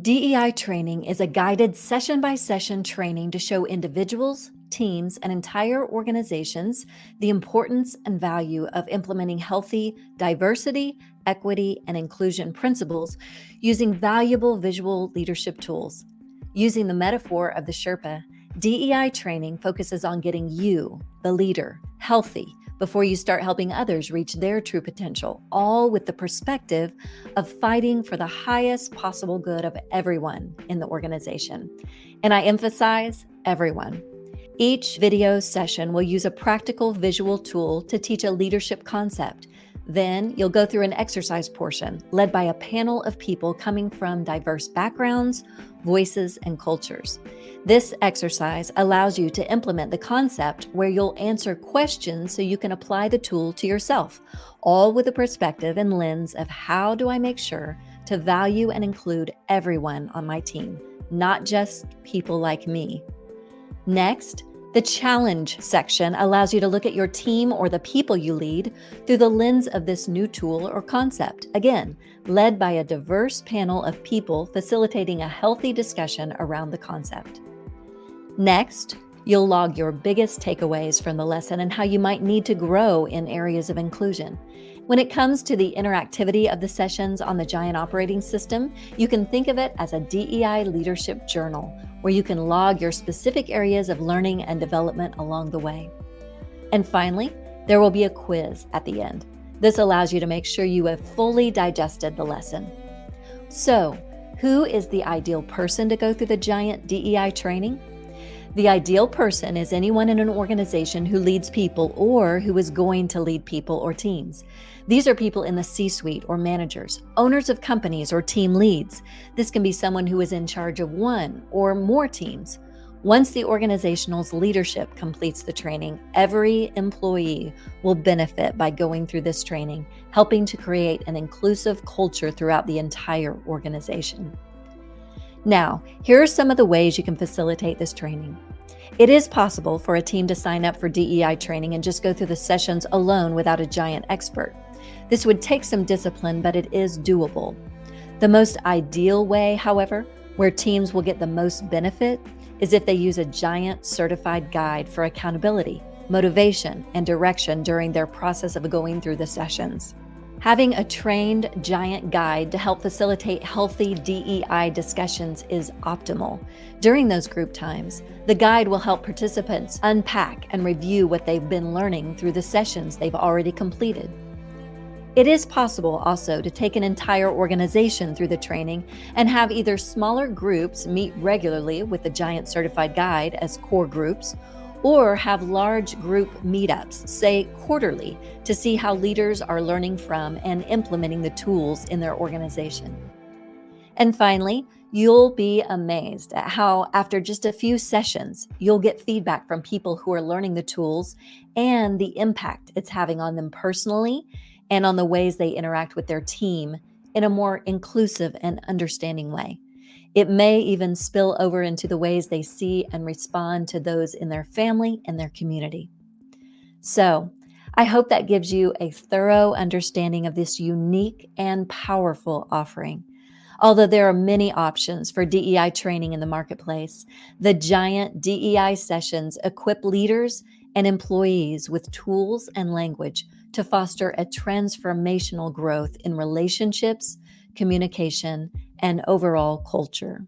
DEI training is a guided session-by-session training to show individuals, teams, and entire organizations the importance and value of implementing healthy diversity, equity, and inclusion principles using valuable visual leadership tools. Using the metaphor of the Sherpa, DEI training focuses on getting you, the leader, healthy before you start helping others reach their true potential, all with the perspective of fighting for the highest possible good of everyone in the organization. And I emphasize everyone. Each video session will use a practical visual tool to teach a leadership concept. Then you'll go through an exercise portion led by a panel of people coming from diverse backgrounds, voices, and cultures. This exercise allows you to implement the concept where you'll answer questions so you can apply the tool to yourself, all with a perspective and lens of how do I make sure to value and include everyone on my team, not just people like me. Next, the challenge section allows you to look at your team or the people you lead through the lens of this new tool or concept, again, led by a diverse panel of people facilitating a healthy discussion around the concept. Next, you'll log your biggest takeaways from the lesson and how you might need to grow in areas of inclusion. When it comes to the interactivity of the sessions on the Giant operating system, you can think of it as a DEI leadership journal, where you can log your specific areas of learning and development along the way. And finally, there will be a quiz at the end. This allows you to make sure you have fully digested the lesson. So, who is the ideal person to go through the Giant DEI training? The ideal person is anyone in an organization who leads people or who is going to lead people or teams. These are people in the C-suite or managers, owners of companies or team leads. This can be someone who is in charge of one or more teams. Once the organizational's leadership completes the training, every employee will benefit by going through this training, helping to create an inclusive culture throughout the entire organization. Now, here are some of the ways you can facilitate this training. It is possible for a team to sign up for DEI training and just go through the sessions alone without a Giant expert. This would take some discipline, but it is doable. The most ideal way, however, where teams will get the most benefit is if they use a Giant certified guide for accountability, motivation, and direction during their process of going through the sessions. Having a trained Giant guide to help facilitate healthy DEI discussions is optimal. During those group times, the guide will help participants unpack and review what they've been learning through the sessions they've already completed. It is possible also to take an entire organization through the training and have either smaller groups meet regularly with the Giant certified guide as core groups, or have large group meetups, say quarterly, to see how leaders are learning from and implementing the tools in their organization. And finally, you'll be amazed at how after just a few sessions, you'll get feedback from people who are learning the tools and the impact it's having on them personally and on the ways they interact with their team in a more inclusive and understanding way. It may even spill over into the ways they see and respond to those in their family and their community. So, I hope that gives you a thorough understanding of this unique and powerful offering. Although there are many options for DEI training in the marketplace, the Giant DEI sessions equip leaders and employees with tools and language to foster a transformational growth in relationships, communication, and overall culture.